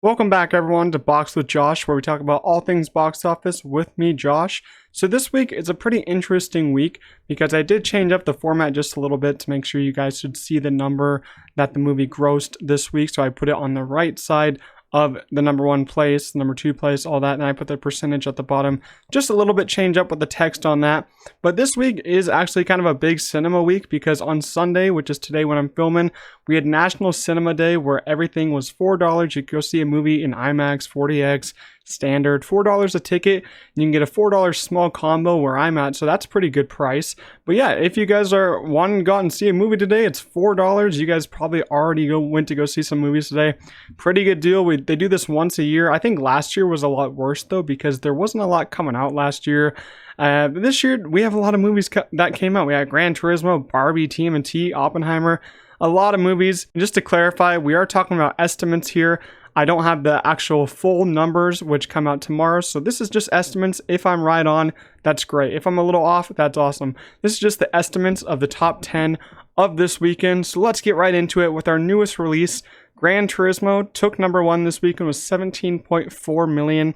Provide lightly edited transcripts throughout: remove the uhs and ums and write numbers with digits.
Welcome back, everyone, to Box with Josh, where we talk about all things box office with me, Josh. So this week is a pretty interesting week because I did change up the format just a little bit to make sure you guys should see the number that the movie grossed this week. So I put it on the right side of the number one place, number two place, all that, and I put the percentage at the bottom. Just a little bit change up with the text on that. But this week is actually kind of a big cinema week because on Sunday, which is today when I'm filming, we had National Cinema Day where everything was $4. You could go see a movie in IMAX, 40X, standard, $4 a ticket. You can get a $4 small combo where I'm at, so that's a pretty good price. But yeah, if you guys are wanting to go out and see a movie today, it's $4. You guys probably already went to go see some movies today. Pretty good deal. They do this once a year. I think last year was a lot worse though because there wasn't a lot coming out last year. But this year we have a lot of movies that came out. We had Gran Turismo, Barbie, TMNT, Oppenheimer, a lot of movies. Just to clarify, we are talking about estimates here. I don't have the actual full numbers which come out tomorrow, so this is just estimates. If I'm right on, that's great. If I'm a little off, that's awesome. This is just the estimates of the top 10 of this weekend, so let's get right into it with our newest release. Gran Turismo took number one this weekend with 17.4 million,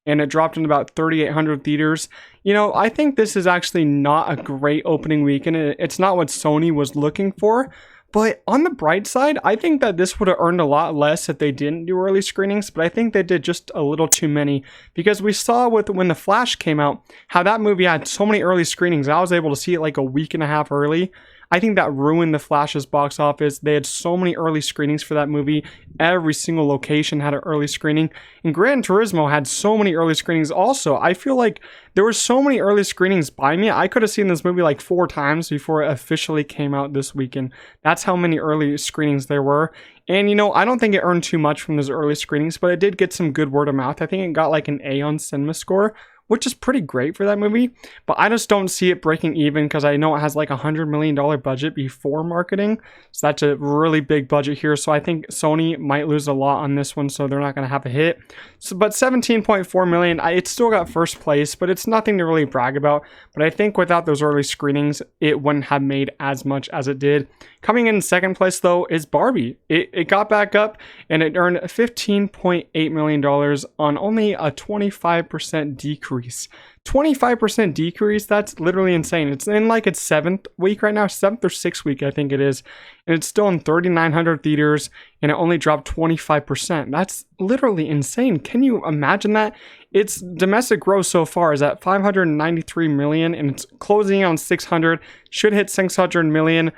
and it dropped in about 3,800 theaters. You know, I think this is actually not a great opening weekend. It's not what Sony was looking for. But on the bright side, I think that this would have earned a lot less if they didn't do early screenings, but I think they did just a little too many because we saw when The Flash came out, how that movie had so many early screenings. I was able to see it like a week and a half early. I think that ruined The Flash's box office. They had so many early screenings for that movie. Every single location had an early screening. And Gran Turismo had so many early screenings also. I feel like there were so many early screenings by me. I could have seen this movie like 4 times before it officially came out this weekend. That's how many early screenings there were. And, you know, I don't think it earned too much from those early screenings, but it did get some good word of mouth. I think it got like an A on Cinema Score, which is pretty great for that movie. But I just don't see it breaking even because I know it has like $100 million budget before marketing. So that's a really big budget here. So I think Sony might lose a lot on this one, so they're not going to have a hit. So, but 17.4 million, it still got first place, but it's nothing to really brag about. But I think without those early screenings, it wouldn't have made as much as it did. Coming in second place, though, is Barbie. It got back up and it earned $15.8 million on only a 25% decrease. 25% decrease, that's literally insane. It's in like its 7th week right now, 7th or 6th week, I think it is. And it's still in 3,900 theaters and it only dropped 25%. That's literally insane. Can you imagine that? Its domestic gross so far is at 593 million and it's closing on 600. Should hit 600 million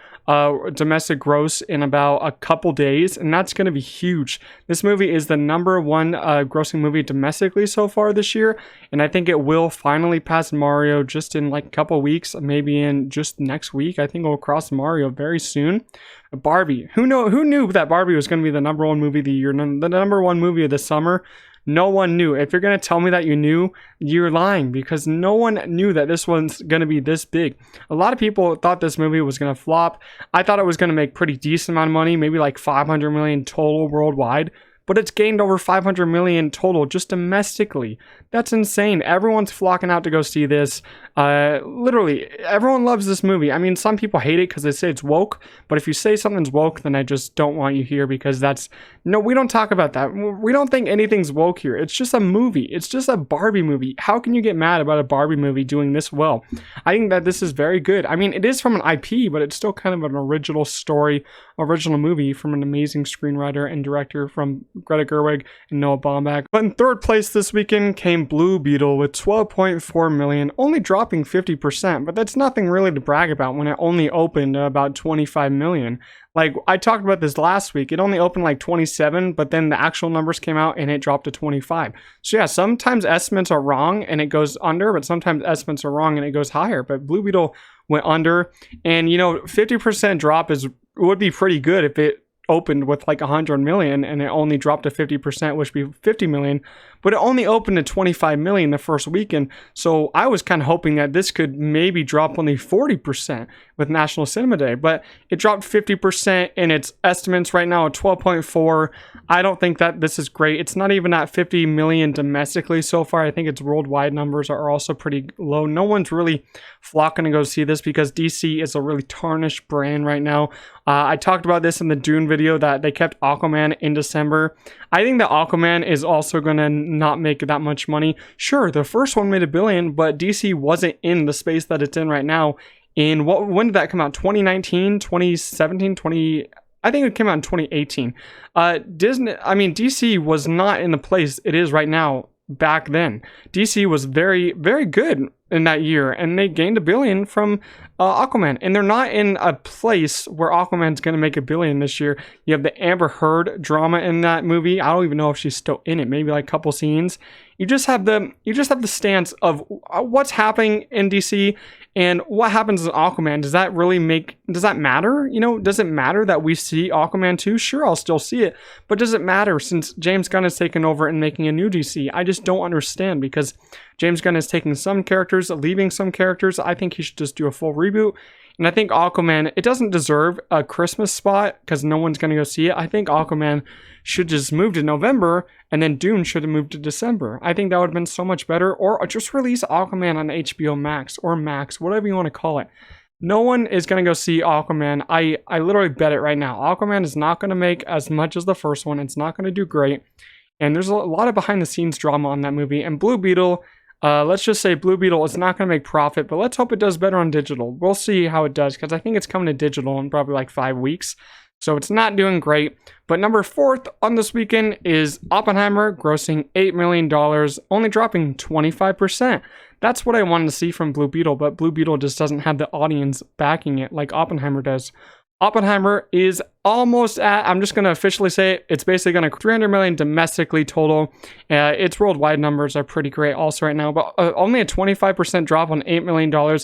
domestic gross in about a couple days, and that's going to be huge. This movie is the number one grossing movie domestically so far this year, and I think it will finally pass Mario just in like a couple weeks, maybe in just next week. I think it will cross Mario very soon. Barbie. Who knew that Barbie was going to be the number one movie of the year, the number one movie of the summer? No one knew. If you're going to tell me that you knew, you're lying because no one knew that this one's going to be this big. A lot of people thought this movie was going to flop. I thought it was going to make pretty decent amount of money, maybe like 500 million total worldwide. But it's gained over 500 million total just domestically. That's insane. Everyone's flocking out to go see this. Literally, everyone loves this movie. I mean, some people hate it because they say it's woke, but if you say something's woke, then I just don't want you here because no, we don't talk about that. We don't think anything's woke here. It's just a movie. It's just a Barbie movie. How can you get mad about a Barbie movie doing this well? I think that this is very good. I mean, it is from an IP, but it's still kind of an original story, original movie from an amazing screenwriter and director from Greta Gerwig and Noah Baumbach. But in third place this weekend came Blue Beetle with 12.4 million, only dropping 50%, but that's nothing really to brag about when it only opened about 25 million. Like I talked about this last week, it only opened like 27, but then the actual numbers came out and it dropped to 25. So yeah, sometimes estimates are wrong and it goes under, but sometimes estimates are wrong and it goes higher. But Blue Beetle went under, and you know, 50% drop would be pretty good if it opened with like 100 million and it only dropped to 50%, which would be 50 million, but it only opened to 25 million the first weekend. So I was kind of hoping that this could maybe drop only 40%, with National Cinema Day, but it dropped 50% in its estimates right now at 12.4. I don't think that this is great. It's not even at 50 million domestically so far. I think its worldwide numbers are also pretty low. No one's really flocking to go see this because DC is a really tarnished brand right now. I talked about this in the Dune video that they kept Aquaman in December. I think that Aquaman is also going to not make that much money. Sure, the first one made $1 billion, but DC wasn't in the space that it's in right now. When did that come out? 2019, 2017, I think it came out in 2018. DC was not in the place it is right now back then. DC was very, very good in that year, and they gained $1 billion from Aquaman, and they're not in a place where Aquaman's going to make $1 billion this year. You have the Amber Heard drama in that movie. I don't even know if she's still in it. Maybe like a couple scenes. You just have the stance of what's happening in DC and what happens in Aquaman. Does that matter? You know, does it matter that we see Aquaman 2? Sure, I'll still see it, but does it matter since James Gunn has taken over and making a new DC? I just don't understand, because James Gunn is taking some characters, leaving some characters. I think he should just do a full reboot. And I think Aquaman, it doesn't deserve a Christmas spot because no one's going to go see it. I think Aquaman should just move to November, and then Dune should have moved to December. I think that would have been so much better. Or just release Aquaman on HBO Max or Max, whatever you want to call it. No one is going to go see Aquaman. I literally bet it right now. Aquaman is not going to make as much as the first one. It's not going to do great. And there's a lot of behind the scenes drama on that movie. And Blue Beetle, let's just say Blue Beetle is not going to make profit, but let's hope it does better on digital. We'll see how it does, because I think it's coming to digital in probably like 5 weeks. So it's not doing great. But number 4th on this weekend is Oppenheimer, grossing $8 million, only dropping 25%. That's what I wanted to see from Blue Beetle, but Blue Beetle just doesn't have the audience backing it like Oppenheimer does. Oppenheimer is almost at, I'm just going to officially say it, it's basically going to 300 million domestically total. Its worldwide numbers are pretty great also right now, but only a 25% drop on $8 million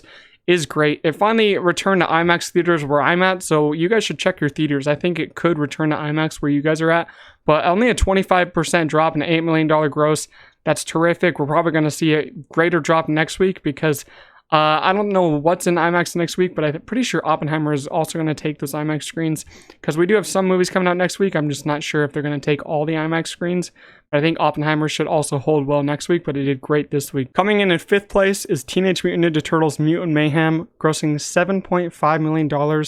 is great. It finally returned to IMAX theaters where I'm at, so you guys should check your theaters. I think it could return to IMAX where you guys are at, but only a 25% drop in $8 million gross. That's terrific. We're probably going to see a greater drop next week because I don't know what's in IMAX next week, but I'm pretty sure Oppenheimer is also going to take those IMAX screens because we do have some movies coming out next week. I'm just not sure if they're going to take all the IMAX screens. But I think Oppenheimer should also hold well next week, but it did great this week. Coming in 5th place is Teenage Mutant Ninja Turtles Mutant Mayhem, grossing $7.5 million,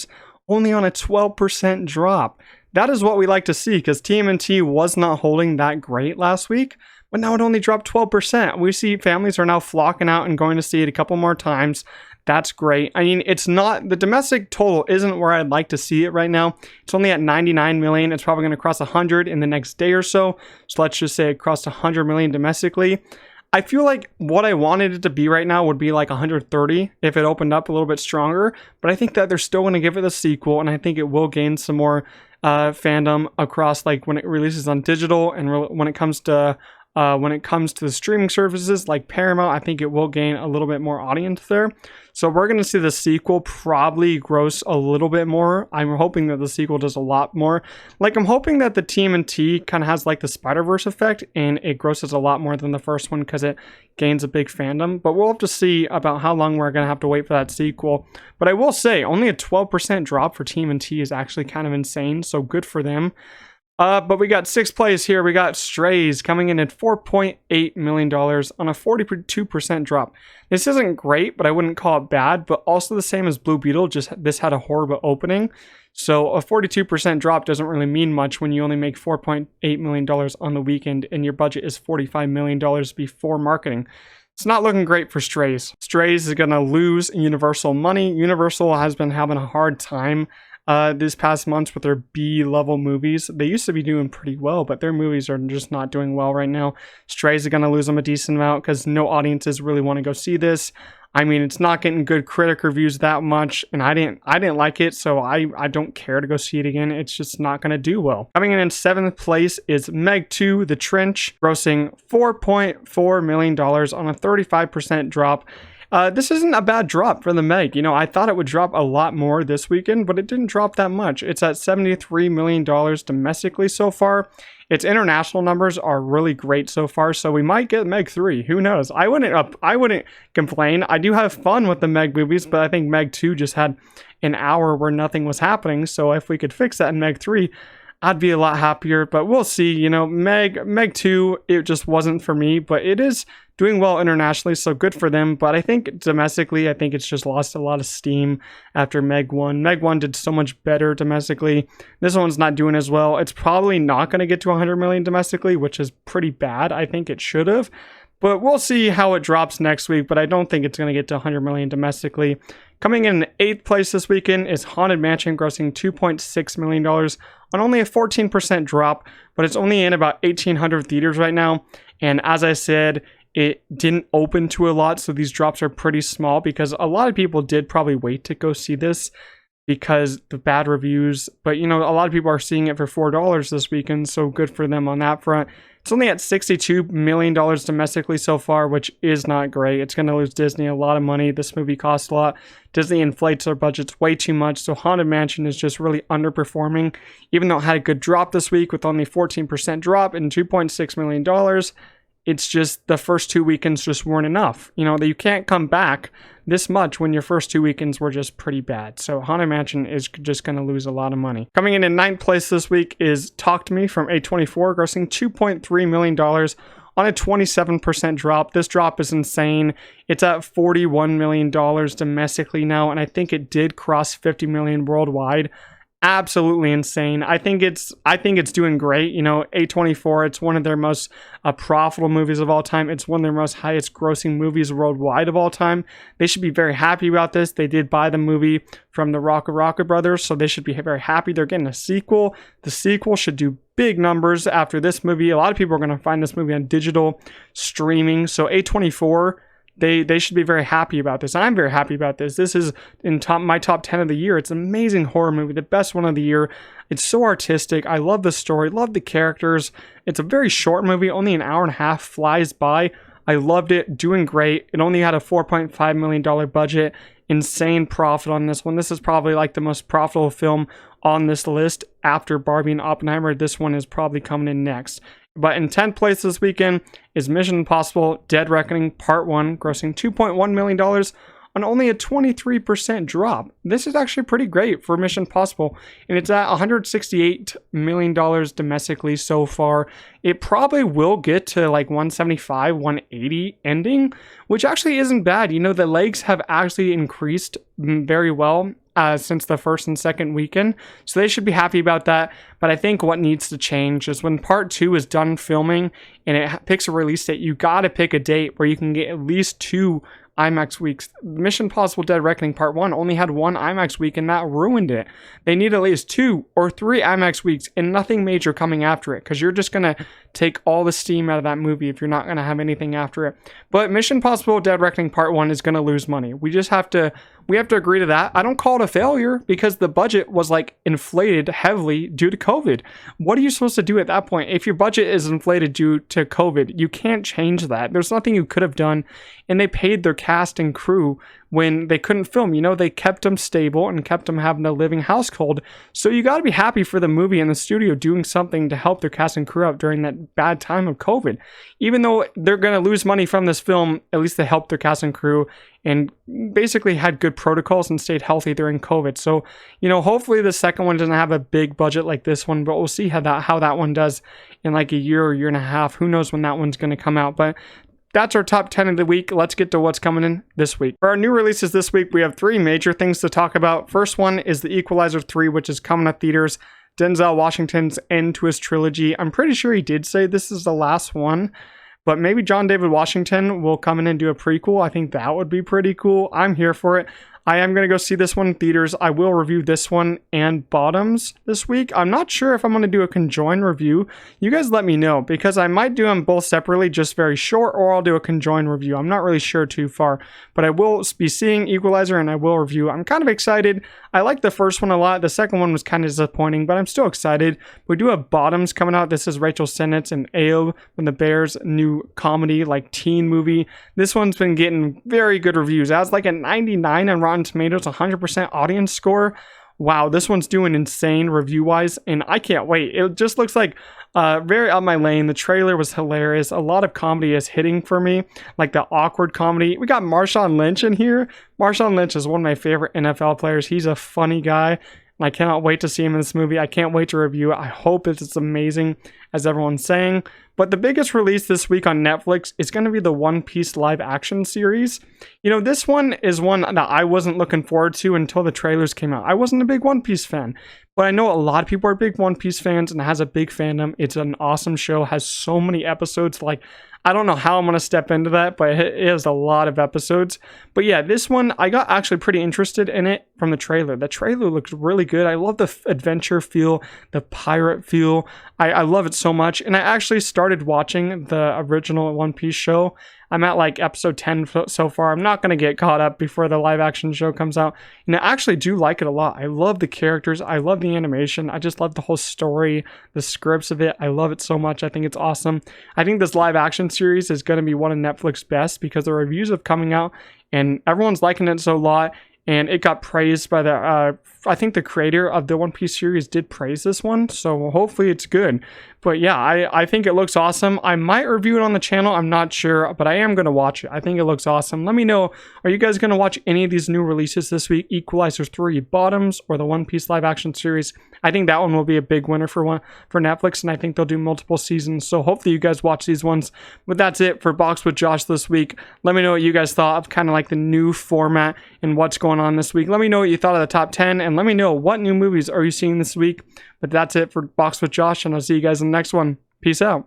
only on a 12% drop. That is what we like to see because TMNT was not holding that great last week. But now it only dropped 12%. We see families are now flocking out and going to see it a couple more times. That's great. I mean, it's not, the domestic total isn't where I'd like to see it right now. It's only at 99 million. It's probably going to cross 100 in the next day or so. So let's just say it crossed 100 million domestically. I feel like what I wanted it to be right now would be like 130 if it opened up a little bit stronger. But I think that they're still going to give it a sequel, and I think it will gain some more fandom across, like when it releases on digital and when it comes to the streaming services like Paramount. I think it will gain a little bit more audience there. So we're going to see the sequel probably gross a little bit more. I'm hoping that the sequel does a lot more. Like, I'm hoping that the TMNT kind of has like the Spider-Verse effect and it grosses a lot more than the first one because it gains a big fandom. But we'll have to see about how long we're going to have to wait for that sequel. But I will say, only a 12% drop for TMNT is actually kind of insane. So good for them. But we got 6th place here. We got Strays coming in at $4.8 million on a 42% drop. This isn't great, but I wouldn't call it bad, but also the same as Blue Beetle, just this had a horrible opening. So a 42% drop doesn't really mean much when you only make $4.8 million on the weekend and your budget is $45 million before marketing. It's not looking great for Strays. Strays is going to lose Universal money. Universal has been having a hard time this past months with their B-level movies. They used to be doing pretty well, but their movies are just not doing well right now. Strays are going to lose them a decent amount because no audiences really want to go see this. I mean, it's not getting good critic reviews that much, and I didn't like it, so I don't care to go see it again. It's just not going to do well. Coming in 7th place is Meg 2, The Trench, grossing $4.4 million on a 35% drop. This isn't a bad drop for the Meg. You know, I thought it would drop a lot more this weekend, but it didn't drop that much. It's at $73 million domestically so far. its international numbers are really great so far, so we might get Meg 3. Who knows? I wouldn't complain. I do have fun with the Meg movies, but I think Meg 2 just had an hour where nothing was happening, so if we could fix that in Meg 3, I'd be a lot happier, but we'll see. You know, Meg 2, it just wasn't for me, but it is doing well internationally, so good for them. But I think domestically, I think it's just lost a lot of steam after Meg 1. Meg 1 did so much better domestically. This one's not doing as well. It's probably not going to get to 100 million domestically, which is pretty bad. I think it should have. But we'll see how it drops next week, but I don't think it's going to get to 100 million domestically. Coming in 8th place this weekend is Haunted Mansion, grossing $2.6 million on only a 14% drop, but it's only in about 1,800 theaters right now. And as I said, it didn't open to a lot, so these drops are pretty small because a lot of people did probably wait to go see this because the bad reviews. But, you know, a lot of people are seeing it for $4 this weekend, so good for them on that front. It's only at $62 million domestically so far, which is not great. It's going to lose Disney a lot of money. This movie costs a lot. Disney inflates their budgets way too much, so Haunted Mansion is just really underperforming. Even though it had a good drop this week with only 14% drop and $2.6 million, it's just the first 2 weekends just weren't enough. You know, that you can't come back this much when your first 2 weekends were just pretty bad. So Haunted Mansion is just going to lose a lot of money. Coming in 9th place this week is Talk to Me from A24, grossing $2.3 million on a 27% drop. This drop is insane. It's at $41 million domestically now, and I think it did cross 50 million worldwide. Absolutely insane. I think it's doing great. You know, A24, it's one of their most profitable movies of all time. It's one of their most highest grossing movies worldwide of all time. They should be very happy about this. They did buy the movie from the Rocket Brothers, so they should be very happy. They're getting a sequel. The sequel should do big numbers after this movie. A lot of people are going to find this movie on digital streaming. So A24, They should be very happy about this. I'm very happy about this. This is in my top 10 of the year. It's an amazing horror movie, the best one of the year. It's so artistic. I love the story, love the characters. It's a very short movie, only an hour and a half, flies by. I loved it, doing great. It only had a $4.5 million budget. Insane profit on this one. This is probably like the most profitable film on this list after Barbie and Oppenheimer. This one is probably coming in next. But in 10th place this weekend is Mission Impossible Dead Reckoning Part 1, grossing $2.1 million on only a 23% drop. This is actually pretty great for Mission Impossible, and it's at $168 million domestically so far. It probably will get to like 175, 180 ending, which actually isn't bad. You know, the legs have actually increased very well since the first and second weekend, so they should be happy about that. But I think what needs to change is when part 2 is done filming and it picks a release date, you gotta pick a date where you can get at least 2 IMAX weeks. Mission Impossible Dead Reckoning Part 1 only had 1 IMAX week, and that ruined it. They need at least 2 or 3 IMAX weeks and nothing major coming after it, because you're just going to take all the steam out of that movie if you're not going to have anything after it. But Mission Impossible Dead Reckoning Part 1 is going to lose money. We have to agree to that. I don't call it a failure because the budget was like inflated heavily due to COVID. What are you supposed to do at that point? If your budget is inflated due to COVID, you can't change that. There's nothing you could have done. And they paid their cast and crew when they couldn't film. You know, they kept them stable and kept them having a living household. So you got to be happy for the movie and the studio doing something to help their cast and crew out during that bad time of COVID. Even though they're going to lose money from this film, at least they helped their cast and crew and basically had good protocols and stayed healthy during COVID. So, you know, hopefully the second one doesn't have a big budget like this one, but we'll see how that one does in like a year or year and a half. Who knows when that one's going to come out, but that's our top 10 of the week. Let's get to what's coming in this week. For our new releases this week, we have 3 major things to talk about. First one is The Equalizer 3, which is coming to theaters. Denzel Washington's end to his trilogy. I'm pretty sure he did say this is the last one, but maybe John David Washington will come in and do a prequel. I think that would be pretty cool. I'm here for it. I am going to go see this one in theaters. I will review this one and Bottoms this week. I'm not sure if I'm going to do a conjoined review. You guys let me know, because I might do them both separately, just very short, or I'll do a conjoined review. I'm not really sure too far, but I will be seeing Equalizer and I will review. I'm kind of excited. I like the first one a lot. The second one was kind of disappointing, but I'm still excited. We do have Bottoms coming out. This is Rachel Sennett and Ayob from the Bears' new comedy, like teen movie. This one's been getting very good reviews. It has like a 99 on Rotten Tomatoes, 100% audience score. wow, this one's doing insane review wise, and I can't wait. It just looks like very up my lane. The trailer was hilarious. A lot of comedy is hitting for me, like the awkward comedy. We got Marshawn Lynch in here. Marshawn Lynch is one of my favorite NFL players. He's a funny guy, and I cannot wait to see him in this movie. I can't wait to review it. I hope it's amazing, as everyone's saying. But the biggest release this week on Netflix is going to be the One Piece live action series. You know, this one is one that I wasn't looking forward to until the trailers came out. I wasn't a big One Piece fan, but I know a lot of people are big One Piece fans and it has a big fandom. It's an awesome show, has so many episodes. Like, I don't know how I'm going to step into that, but it is a lot of episodes. But yeah, this one, I got actually pretty interested in it from the trailer. The trailer looks really good. I love the adventure feel, the pirate feel. I love it so much. And I actually started watching the original One Piece show. I'm at like episode 10 so far. I'm not going to get caught up before the live action show comes out. And I actually do like it a lot. I love the characters. I love the animation. I just love the whole story, the scripts of it. I love it so much. I think it's awesome. I think this live action series is going to be one of Netflix's best because the reviews have coming out and everyone's liking it so a lot. And it got praised by the, I think the creator of the One Piece series did praise this one. So hopefully it's good. But yeah, I think it looks awesome. I might review it on the channel. I'm not sure, but I am going to watch it. I think it looks awesome. Let me know, are you guys going to watch any of these new releases this week? Equalizer 3, Bottoms, or the One Piece live action series? I think that one will be a big winner for Netflix, and I think they'll do multiple seasons. So hopefully you guys watch these ones. But that's it for Box with Josh this week. Let me know what you guys thought of kind of like the new format and what's going on this week. Let me know what you thought of the top 10, and let me know what new movies are you seeing this week. But that's it for Box with Josh, and I'll see you guys in the next one. Peace out.